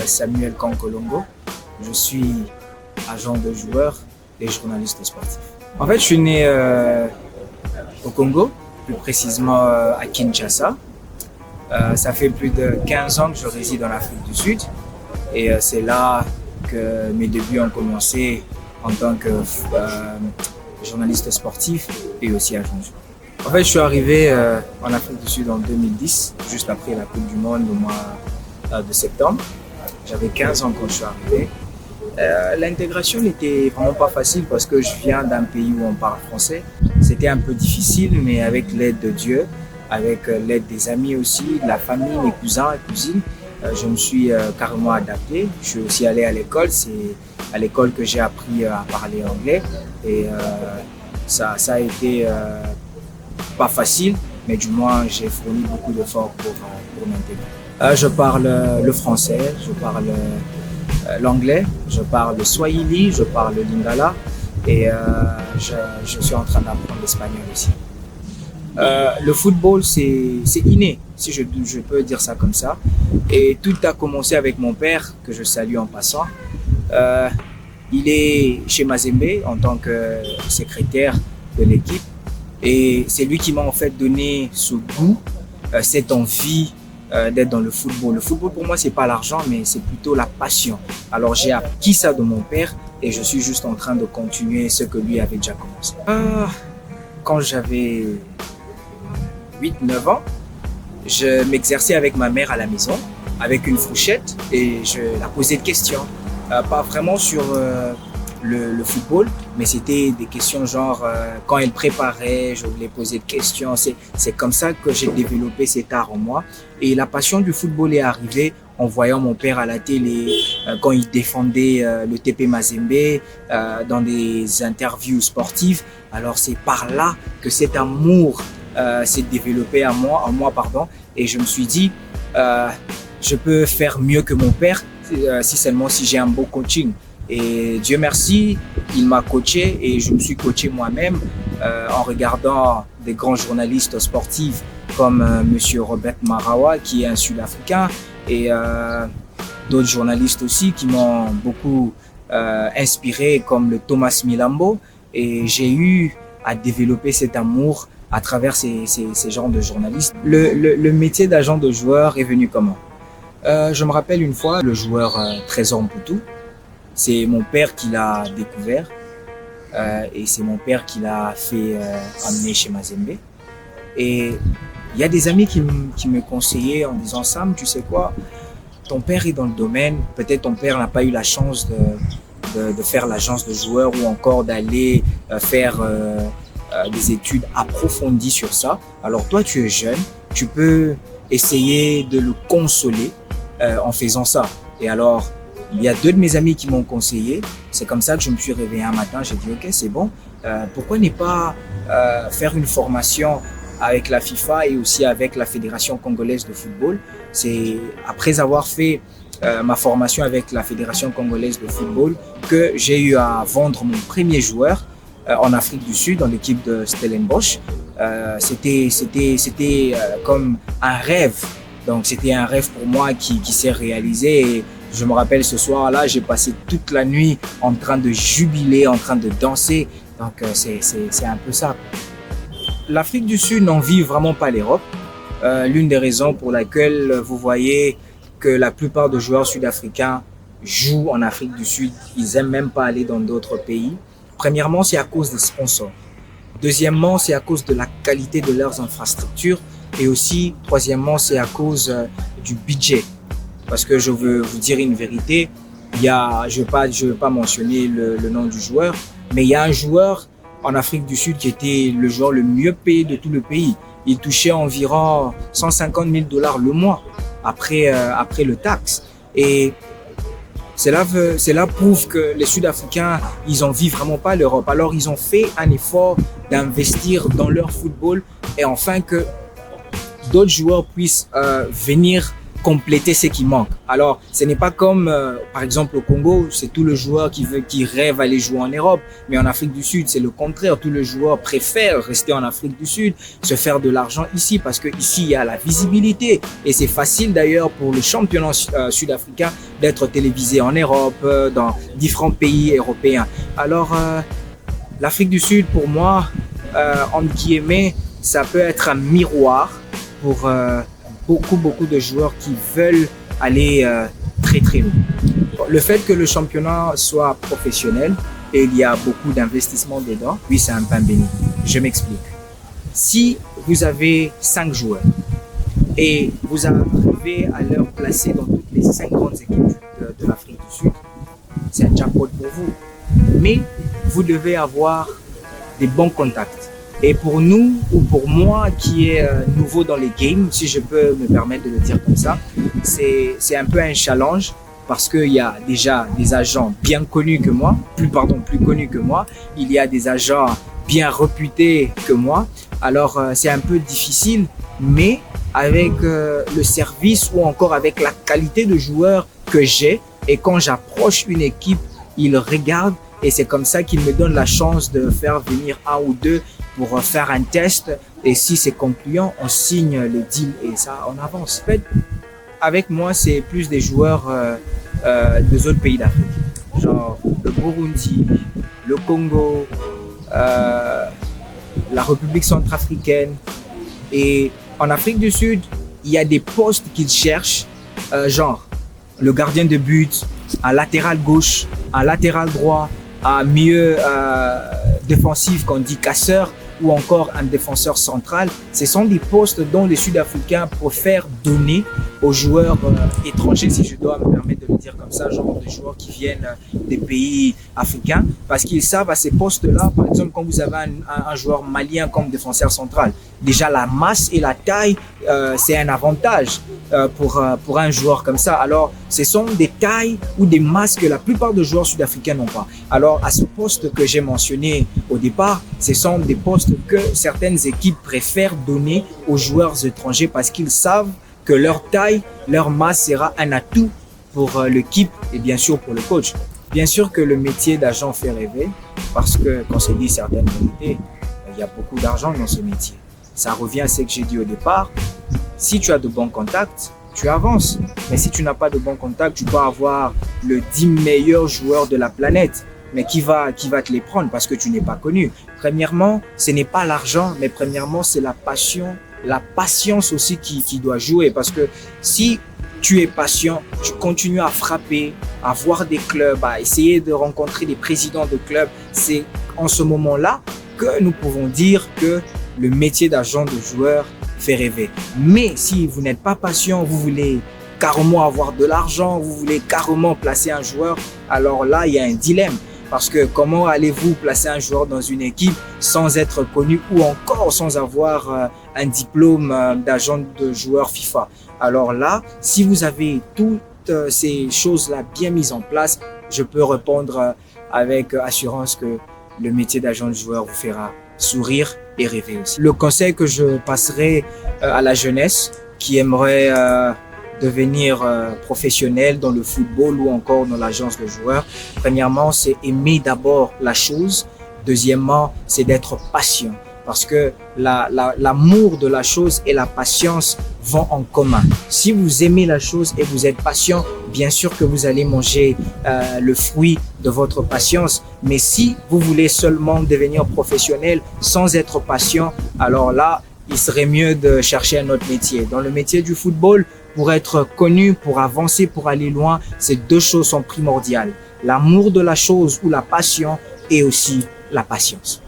Samuel Kankolongo. Je suis agent de joueurs et journaliste sportif. En fait, je suis né au Congo, plus précisément à Kinshasa. Ça fait plus de 15 ans que je réside en Afrique du Sud et c'est là que mes débuts ont commencé en tant que journaliste sportif et aussi agent de joueurs. En fait, je suis arrivé en Afrique du Sud en 2010, juste après la Coupe du Monde au mois de septembre. J'avais 15 ans quand je suis arrivé. L'intégration n'était vraiment pas facile parce que je viens d'un pays où on parle français. C'était un peu difficile, mais avec l'aide de Dieu, avec l'aide des amis aussi, de la famille, mes cousins et cousines, je me suis carrément adapté. Je suis aussi allé à l'école. C'est à l'école que j'ai appris à parler anglais. Et ça a été pas facile, mais du moins j'ai fourni beaucoup d'efforts pour m'intégrer. Je parle le français, je parle l'anglais, je parle le swahili, je parle le lingala et je suis en train d'apprendre l'espagnol aussi. Le football, c'est inné, si je peux dire ça comme ça. Et tout a commencé avec mon père, que je salue en passant. Il est chez Mazembe en tant que secrétaire de l'équipe. Et c'est lui qui m'a en fait donné ce goût, cette envie d'être dans le football. Le football pour moi, c'est pas l'argent, mais c'est plutôt la passion. Alors j'ai appris ça de mon père et je suis juste en train de continuer ce que lui avait déjà commencé. Quand j'avais 8-9 ans, je m'exerçais avec ma mère à la maison, avec une fourchette et je la posais des questions. Pas vraiment sur le football, mais c'était des questions genre quand elle préparait, je voulais poser des questions. C'est comme ça que j'ai développé cet art en moi. Et la passion du football est arrivée en voyant mon père à la télé, quand il défendait le TP Mazembe, dans des interviews sportives. Alors c'est par là que cet amour s'est développé en moi, et je me suis dit, je peux faire mieux que mon père si seulement si j'ai un beau coaching. Et Dieu merci, il m'a coaché et je me suis coaché moi-même en regardant des grands journalistes sportifs comme Monsieur Robert Marawa qui est un Sud-Africain et d'autres journalistes aussi qui m'ont beaucoup inspiré comme le Thomas Milambo, et j'ai eu à développer cet amour à travers ces genres de journalistes. Le métier d'agent de joueur est venu comment? Je me rappelle une fois, le joueur Trésor Mputu, c'est mon père qui l'a découvert et c'est mon père qui l'a fait emmener chez Mazembe. Et il y a des amis qui me conseillaient en disant « Sam, tu sais quoi, ton père est dans le domaine, peut-être ton père n'a pas eu la chance de faire l'agence de joueurs ou encore d'aller faire des études approfondies sur ça. Alors toi, tu es jeune, tu peux essayer de le consoler en faisant ça. » Et alors, il y a deux de mes amis qui m'ont conseillé. C'est comme ça que je me suis réveillé un matin. J'ai dit, OK, c'est bon. Pourquoi ne pas faire une formation avec la FIFA et aussi avec la Fédération congolaise de football? C'est après avoir fait ma formation avec la Fédération congolaise de football que j'ai eu à vendre mon premier joueur en Afrique du Sud, dans l'équipe de Stellenbosch. C'était comme un rêve. Donc, c'était un rêve pour moi qui s'est réalisé. Et je me rappelle ce soir-là, j'ai passé toute la nuit en train de jubiler, en train de danser. Donc, c'est un peu ça. L'Afrique du Sud n'envie vraiment pas l'Europe. L'une des raisons pour laquelle vous voyez que la plupart des joueurs sud-africains jouent en Afrique du Sud, ils n'aiment même pas aller dans d'autres pays. Premièrement, c'est à cause des sponsors. Deuxièmement, c'est à cause de la qualité de leurs infrastructures. Et aussi, troisièmement, c'est à cause du budget. Parce que je veux vous dire une vérité, je veux pas mentionner le nom du joueur, mais il y a un joueur en Afrique du Sud qui était le joueur le mieux payé de tout le pays. Il touchait environ 150 000 $ le mois après le taxe. Et cela prouve que les Sud-Africains, ils envient vraiment pas l'Europe. Alors ils ont fait un effort d'investir dans leur football et enfin que d'autres joueurs puissent venir compléter ce qui manque. Alors, ce n'est pas comme, par exemple, au Congo, c'est tout le joueur qui rêve aller jouer en Europe. Mais en Afrique du Sud, c'est le contraire. Tout le joueur préfère rester en Afrique du Sud, se faire de l'argent ici, parce que ici, il y a la visibilité. Et c'est facile d'ailleurs pour le championnat sud-africain d'être télévisé en Europe, dans différents pays européens. Alors, l'Afrique du Sud, pour moi, entre guillemets, ça peut être un miroir pour beaucoup de joueurs qui veulent aller très très loin. Le fait que le championnat soit professionnel et il y a beaucoup d'investissement dedans, oui, c'est un pain béni. Je m'explique. Si vous avez 5 joueurs et vous arrivez à leur placer dans toutes les 5 grandes équipes de l'Afrique du Sud, c'est un jackpot pour vous. Mais vous devez avoir des bons contacts. Et pour nous, ou pour moi qui est nouveau dans les games, si je peux me permettre de le dire comme ça, c'est un peu un challenge parce qu'il y a déjà des agents bien connus que moi, plus connus que moi. Il y a des agents bien réputés que moi. Alors, c'est un peu difficile, mais avec le service ou encore avec la qualité de joueur que j'ai, et quand j'approche une équipe, ils regardent et c'est comme ça qu'ils me donnent la chance de faire venir 1 ou 2 pour faire un test. Et si c'est concluant, on signe le deal et ça, on avance. En fait, avec moi, c'est plus des joueurs des autres pays d'Afrique. Genre le Burundi, le Congo, la République centrafricaine. Et en Afrique du Sud, il y a des postes qu'ils cherchent, genre le gardien de but, un latéral gauche, un latéral droit, un milieu défensif qu'on dit casseur, ou encore un défenseur central. Ce sont des postes dont les Sud-Africains préfèrent donner aux joueurs étrangers, si je dois me permettre de le dire comme ça, genre des joueurs qui viennent des pays africains, parce qu'ils savent à ces postes-là, par exemple, quand vous avez un joueur malien comme défenseur central, déjà la masse et la taille, c'est un avantage pour un joueur comme ça. Alors, ce sont des tailles ou des masses que la plupart des joueurs sud-africains n'ont pas. Alors, à ce poste que j'ai mentionné au départ, ce sont des postes que certaines équipes préfèrent donner aux joueurs étrangers parce qu'ils savent que leur taille, leur masse sera un atout pour l'équipe et bien sûr pour le coach. Bien sûr que le métier d'agent fait rêver parce que quand on se dit certaines vérités, il y a beaucoup d'argent dans ce métier. Ça revient à ce que j'ai dit au départ. Si tu as de bons contacts, tu avances. Mais si tu n'as pas de bons contacts, tu peux avoir le 10 meilleurs joueurs de la planète. Mais qui va te les prendre parce que tu n'es pas connu. Premièrement, ce n'est pas l'argent, mais premièrement, c'est la passion, la patience aussi qui doit jouer. Parce que si tu es patient, tu continues à frapper, à voir des clubs, à essayer de rencontrer des présidents de clubs, c'est en ce moment-là que nous pouvons dire que le métier d'agent de joueur fait rêver. Mais si vous n'êtes pas patient, vous voulez carrément avoir de l'argent, vous voulez carrément placer un joueur, alors là, il y a un dilemme. Parce que comment allez-vous placer un joueur dans une équipe sans être connu ou encore sans avoir un diplôme d'agent de joueur FIFA? Alors là, si vous avez toutes ces choses-là bien mises en place, je peux répondre avec assurance que le métier d'agent de joueur vous fera sourire et rêver aussi. Le conseil que je passerai à la jeunesse qui aimerait devenir professionnel dans le football ou encore dans l'agence de joueurs. Premièrement, c'est aimer d'abord la chose. Deuxièmement, c'est d'être patient parce que l'amour de la chose et la patience vont en commun. Si vous aimez la chose et vous êtes patient, bien sûr que vous allez manger le fruit de votre patience. Mais si vous voulez seulement devenir professionnel sans être patient, alors là, il serait mieux de chercher un autre métier. Dans le métier du football, pour être connu, pour avancer, pour aller loin, ces 2 choses sont primordiales. L'amour de la chose ou la passion et aussi la patience.